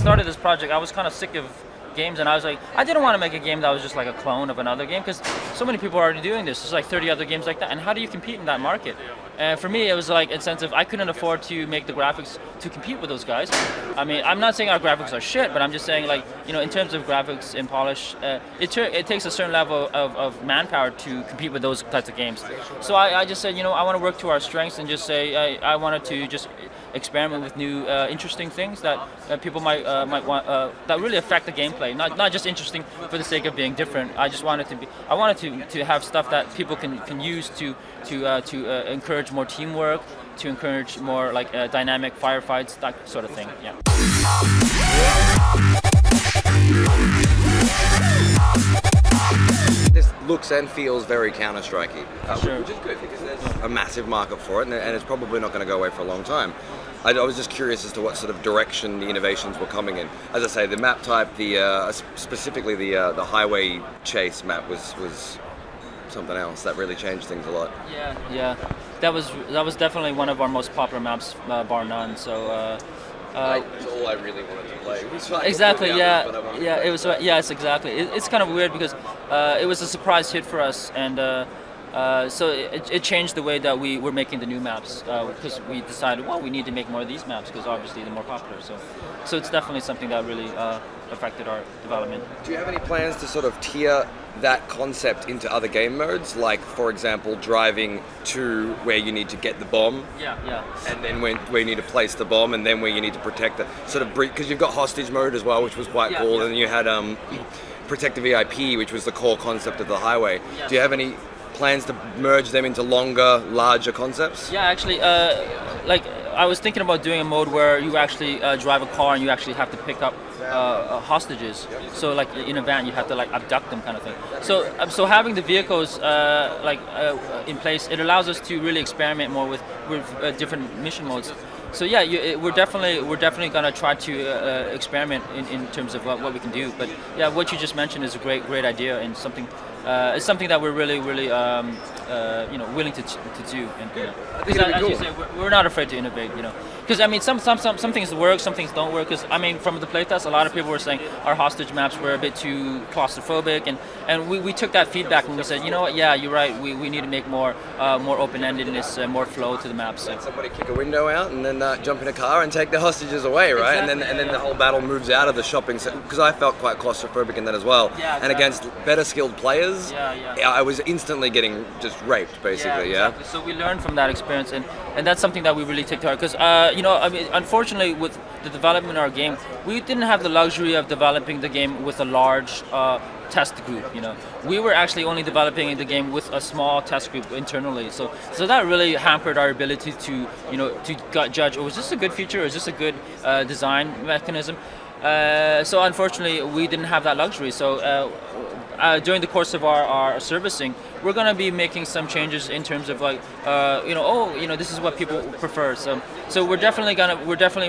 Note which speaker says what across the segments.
Speaker 1: started this project, I was kind of sick of games, and I was like, I didn't want to make a game that was just like a clone of another game, because so many people are already doing this. There's like 30 other games like that, and how do you compete in that market? And for me, it was like incentive. I couldn't afford to make the graphics to compete with those guys. I mean, I'm not saying our graphics are shit, but I'm just saying, like, you know, in terms of graphics and polish, it takes a certain level of manpower to compete with those types of games. So I just said, you know, I want to work to our strengths and just say I wanted to just experiment with new, interesting things that people might want, that really affect the gameplay. Not just interesting for the sake of being different. I just wanted to have stuff that people can use to encourage more teamwork, to encourage more like dynamic firefights, that sort of thing. Yeah.
Speaker 2: This looks and feels very Counter-Strikey,
Speaker 1: Sure.
Speaker 2: which is good because there's a massive market for it, and it's probably not going to go away for a long time. I was just curious as to what sort of direction the innovations were coming in. As I say, the map type, specifically the highway chase map was something else that really changed things a lot.
Speaker 1: Yeah. That was definitely one of our most popular maps, bar none. So.
Speaker 2: It's all I really wanted to play.
Speaker 1: Exactly. Yeah. It was. Yes, exactly. It's kind of weird because it was a surprise hit for us, and so it changed the way that we were making the new maps, because we decided, well, we need to make more of these maps because obviously they're more popular. So it's definitely something that really affected our development.
Speaker 2: Do you have any plans to sort of tier that concept into other game modes, like for example driving to where you need to get the bomb, and then where you need to place the bomb, and then where you need to protect the sort of because you've got hostage mode as well, which was quite cool, and you had protect the VIP, which was the core concept of the highway. Do you have any plans to merge them into longer, larger concepts?
Speaker 1: Yeah, actually, like I was thinking about doing a mode where you actually drive a car and you actually have to pick up hostages. So like in a van, you have to like abduct them, kind of thing. So having the vehicles in place, it allows us to really experiment more with different mission modes. So yeah, we're definitely gonna try to experiment in terms of what we can do. But yeah, what you just mentioned is a great idea, and something it's something that we're really willing to do. And as you say, we're not afraid to innovate. Because I mean, some things work, some things don't work. Because I mean, from the playtest, a lot of people were saying our hostage maps were a bit too claustrophobic, and we took that feedback and we said, you know what, yeah, you're right. We need to make more open-endedness, more flow to the maps.
Speaker 2: Let somebody kick a window out and then jump in a car and take the hostages away, right?
Speaker 1: Exactly,
Speaker 2: and then the whole battle moves out of the shopping center, because I felt quite claustrophobic in that as well.
Speaker 1: Yeah, exactly.
Speaker 2: And against better skilled players, I was instantly getting just raped, basically.
Speaker 1: Yeah, exactly. So we learned from that experience, and that's something that we really take to heart. Because I mean, unfortunately, with the development of our game, we didn't have the luxury of developing the game with a large test group. We were actually only developing the game with a small test group internally. So that really hampered our ability to judge, oh, is this a good feature, or is this a good design mechanism? So unfortunately, we didn't have that luxury. So during the course of our servicing, we're going to be making some changes in terms of like, this is what people prefer. So we're definitely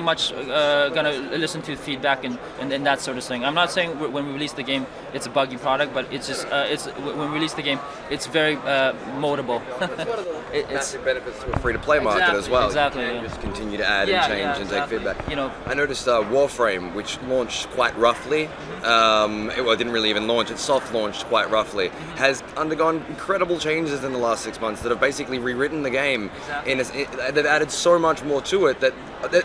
Speaker 1: much gonna listen to feedback and that sort of thing. I'm not saying when we release the game it's a buggy product, but it's just when we release the game, it's very moldable.
Speaker 2: It's one of the massive benefits to a free-to-play market as well.
Speaker 1: Exactly.
Speaker 2: You can just continue to add and change and take feedback. I noticed Warframe, which launched quite roughly. It didn't really even launch. It soft launched quite roughly. Has undergone incredible changes in the last 6 months that have basically rewritten the game. They've added so much more to it that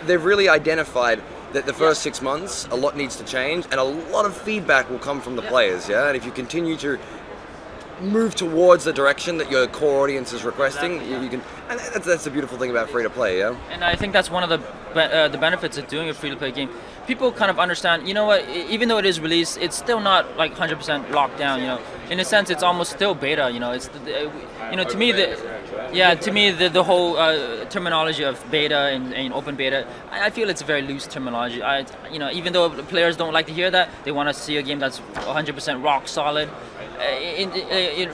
Speaker 2: they've really identified that the first 6 months a lot needs to change, and a lot of feedback will come from the players. And if you continue to move towards the direction that your core audience is requesting, you can. And that's the beautiful thing about free to play.
Speaker 1: And I think that's one of the benefits of doing a free to play game. People kind of understand, you know what, even though it is released, it's still not like 100% locked down. In a sense, it's almost still beta. It's to me the whole terminology of beta and open beta, I feel it's a very loose terminology. Even though players don't like to hear that, they want to see a game that's 100% rock solid. In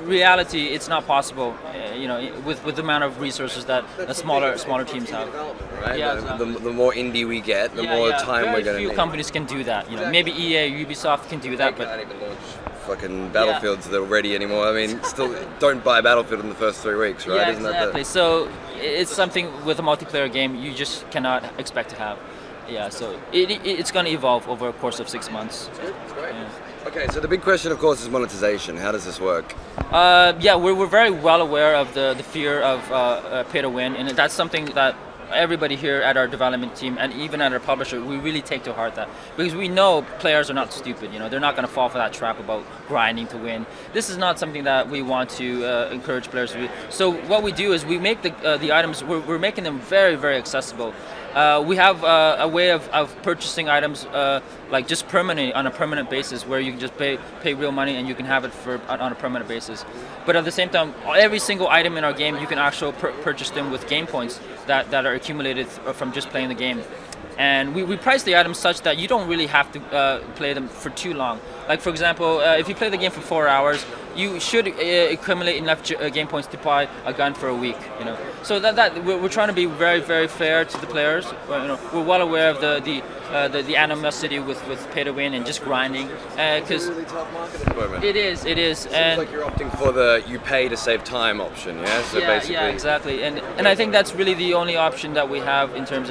Speaker 1: reality, it's not possible. With the amount of resources that smaller teams have.
Speaker 2: Right? Yeah, exactly. The more indie we get, the more time we're going to need.
Speaker 1: Few companies can do that. Maybe EA, Ubisoft can do that, but
Speaker 2: can't even launch fucking Battlefields that are ready anymore. I mean, still don't buy Battlefield in the first 3 weeks, right?
Speaker 1: Yeah, exactly. So it's something with a multiplayer game you just cannot expect to have. Yeah, so it's going to evolve over a course of 6 months.
Speaker 2: That's good. That's great. Yeah. Okay, so the big question, of course, is monetization. How does this work?
Speaker 1: Yeah, we're very well aware of the fear of pay to win, and that's something that everybody here at our development team and even at our publisher, we really take to heart that, because we know players are not stupid. You know, they're not going to fall for that trap about grinding to win. This is not something that we want to encourage players to do. So what we do is we make the items, we're making them very, very accessible. We have a way of purchasing items like just permanently on a permanent basis, where you can just pay real money and you can have it on a permanent basis. But at the same time, every single item in our game, you can actually purchase them with game points that are accumulated from just playing the game. And we price the items such that you don't really have to play them for too long. Like, for example, if you play the game for 4 hours, you should accumulate enough game points to buy a gun for a week. You know, so that we're trying to be very, very fair to the players. You know, we're well aware of the animosity with pay to win and just grinding.
Speaker 2: It's a really tough market at the moment.
Speaker 1: It is.
Speaker 2: Seems like you're opting for the you pay to save time option. Yeah. So basically.
Speaker 1: Yeah, exactly. And I think that's really the only option that we have in terms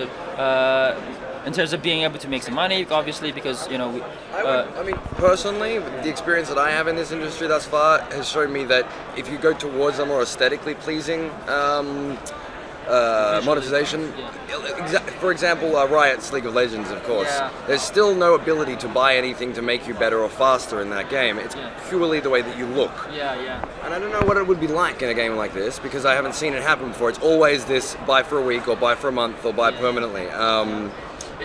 Speaker 1: of being able to make some money, obviously, because, you know,
Speaker 2: I mean, personally, the experience that I have in this industry thus far has shown me that if you go towards a more aesthetically pleasing monetization, for example, Riot's League of Legends, of course, there's still no ability to buy anything to make you better or faster in that game. It's purely the way that you look. And I don't know what it would be like in a game like this, because I haven't seen it happen before. It's always this buy for a week or buy for a month or buy permanently.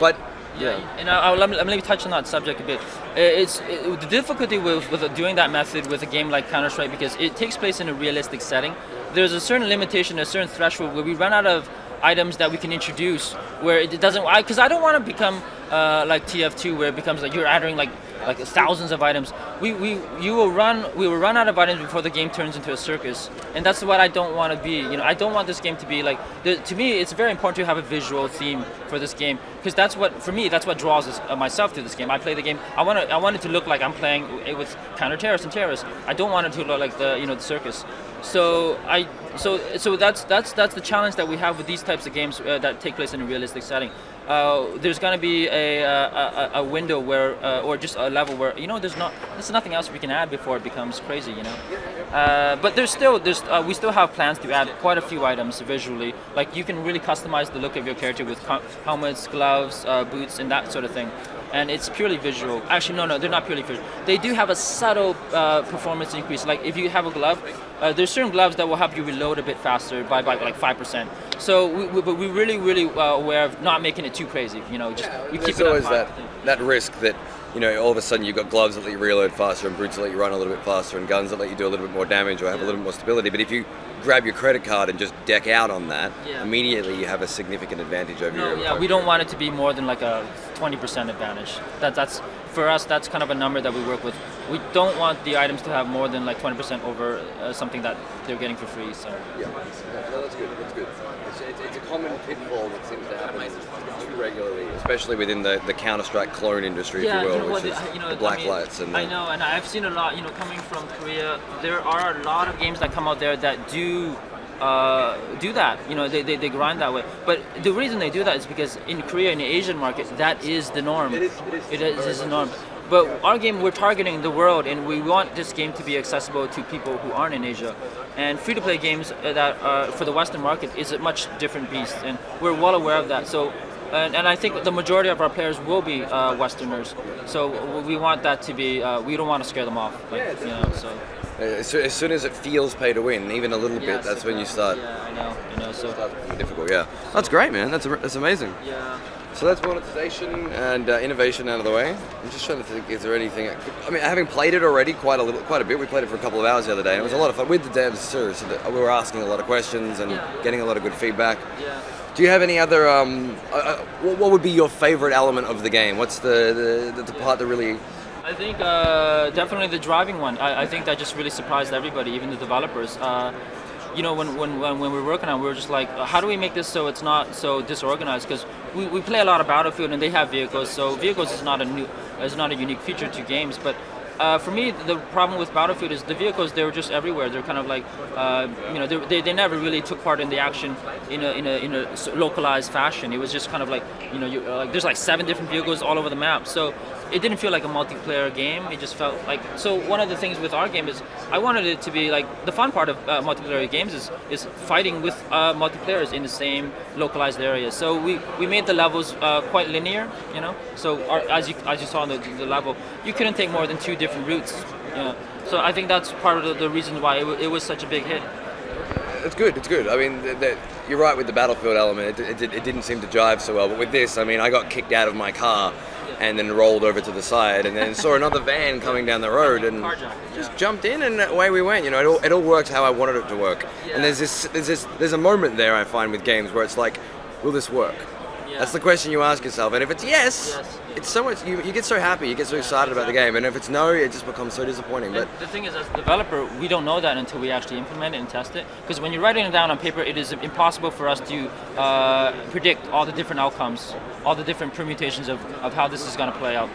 Speaker 2: But
Speaker 1: and let me touch on that subject a bit. The difficulty with doing that method with a game like Counter-Strike, because it takes place in a realistic setting. There's a certain limitation, a certain threshold where we run out of items that we can introduce where it doesn't. Because I don't want to become like TF2, where it becomes like you're adding like thousands of items. We will run out of items before the game turns into a circus, and that's what I don't want to be. You know, I don't want this game to be like. To me, it's very important to have a visual theme for this game, because that's what draws myself to this game. I play the game. I want it to look like I'm playing with counter-terrorists and terrorists. I don't want it to look like the circus. So that's the challenge that we have with these types of games that take place in a realistic setting. There's going to be a window where, or just a level where, you know, there's nothing else we can add before it becomes crazy, you know. But we still have plans to add quite a few items visually. Like, you can really customize the look of your character with helmets, gloves, boots, and that sort of thing. And it's purely visual. Actually, no, they're not purely visual. They do have a subtle performance increase. Like, if you have a glove, there's certain gloves that will help you reload a bit faster by like 5%. So we're really aware of not making it too crazy. You know, we keep it
Speaker 2: always that risk that, you know, all of a sudden you've got gloves that let you reload faster and boots that let you run a little bit faster and guns that let you do a little bit more damage or have a little bit more stability. But if you grab your credit card and just deck out on that, immediately you have a significant advantage over your opponent.
Speaker 1: We don't want it to be more than like a 20% advantage. That's for us, that's kind of a number that we work with. We don't want the items to have more than like 20% over something that they're getting for free. So
Speaker 2: no, that's good. That's good. It's a common pitfall that seems to happen too regularly, especially within the Counter-Strike clone industry, if you will, which is the black lights. And
Speaker 1: I know, and I've seen a lot. You know, coming from Korea, there are a lot of games that come out there that do that. You know, they grind that way. But the reason they do that is because in Korea, in the Asian market, that is the norm. It is the norm. But our game, we're targeting the world, and we want this game to be accessible to people who aren't in Asia. And free-to-play games that for the Western market is a much different beast, and we're well aware of that. So, and I think the majority of our players will be Westerners. So we want that to be. We don't want to scare them off. Like, you know, so.
Speaker 2: As soon as it feels pay to win, even a little bit, that's when you start.
Speaker 1: Yeah, I know. So
Speaker 2: difficult. Yeah, that's great, man. That's amazing.
Speaker 1: Yeah.
Speaker 2: So that's monetization and innovation out of the way. I'm just trying to think, is there anything? I mean, having played it already quite a bit. We played it for a couple of hours the other day, and it was a lot of fun with the devs too. So we were asking a lot of questions and getting a lot of good feedback.
Speaker 1: Yeah.
Speaker 2: Do you have any other? What would be your favorite element of the game? What's the part that really?
Speaker 1: I think definitely the driving one. I think that just really surprised everybody, even the developers. You know, when we were working on it, we were just like, how do we make this so it's not so disorganized? Because we play a lot of Battlefield and they have vehicles, so vehicles is not a unique feature to games. But for me, the problem with Battlefield is the vehicles, they were just everywhere. They're kind of like, you know, they never really took part in the action in a localized fashion. It was just kind of like, you know, like there's like 7 different vehicles all over the map. So it didn't feel like a multiplayer game. It just felt like, so one of the things with our game is I wanted it to be like, the fun part of multiplayer games is fighting with multiplayers in the same localized areas. So we made the levels quite linear, you know. So as you saw in the level, you couldn't take more than 2 different routes, you know. So I think that's part of the reason why it was such a big hit.
Speaker 2: It's good, it's good. I mean, you're right with the Battlefield element. It didn't seem to jive so well, but with this, I mean, I got kicked out of my car and then rolled over to the side and then saw another van coming down the road and just jumped in and away we went. You know, it all worked how I wanted it to work. Yeah. And there's a moment there I find with games where it's like, will this work? Yeah. That's the question you ask yourself, and if it's yes, it's so much. You get so happy, you get so excited about the game, and if it's no, it just becomes so disappointing. But
Speaker 1: the thing is, as a developer, we don't know that until we actually implement it and test it. Because when you're writing it down on paper, it is impossible for us to predict all the different outcomes, all the different permutations of how this is going to play out.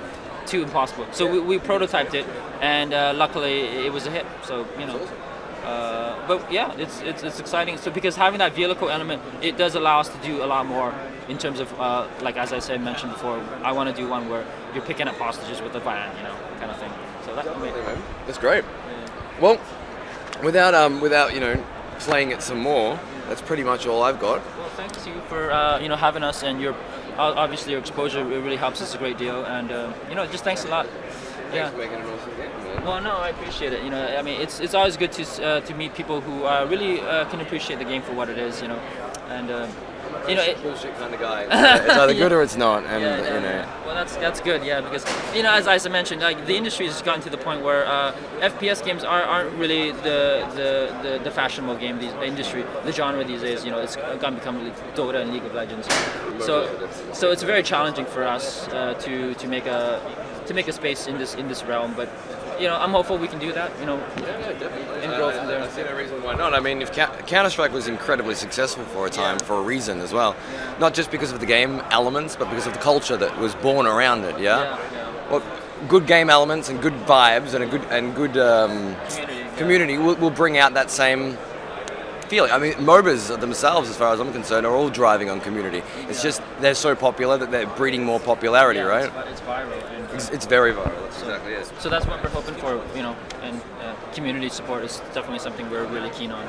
Speaker 1: Too impossible. So we prototyped it, and luckily it was a hit. So you know. But yeah, it's exciting. So because having that vehicle element, it does allow us to do a lot more in terms of like as I mentioned before, I want to do one where you're picking up hostages with a van, you know, kind of thing. So
Speaker 2: that's great. Yeah. Well, without you know playing it some more, that's pretty much all I've got.
Speaker 1: Well, thanks to you for you know having us, and obviously your exposure, it really helps us a great deal, and you know, just thanks a lot.
Speaker 2: Thanks for making an awesome game, man.
Speaker 1: Well, no, I appreciate it. You know, I mean, it's always good to meet people who really can appreciate the game for what it is. You know, and you know,
Speaker 2: bullshit kind of guy. It's either good or it's not, and you know.
Speaker 1: Well, that's good, yeah, because you know, as I mentioned, like the industry has gotten to the point where FPS games aren't really the fashionable game. The industry, the genre these days, you know, it's gonna become Dota and League of Legends. So it's very challenging for us to make a space in this realm, but you know, I'm hopeful we can do that. You know,
Speaker 2: definitely,
Speaker 1: and grow from there.
Speaker 2: I see no reason why not. I mean, if Counter-Strike was incredibly successful for a time, for a reason as well, not just because of the game elements, but because of the culture that was born around it. Yeah. Well, good game elements and good vibes and a good community will bring out that same feeling. I mean, MOBAs themselves, as far as I'm concerned, are all driving on community. It's just they're so popular that they're breeding more popularity, right?
Speaker 1: It's viral.
Speaker 2: It's very viral. That's exactly it.
Speaker 1: So that's what we're hoping for, you know, and community support is definitely something we're really keen on.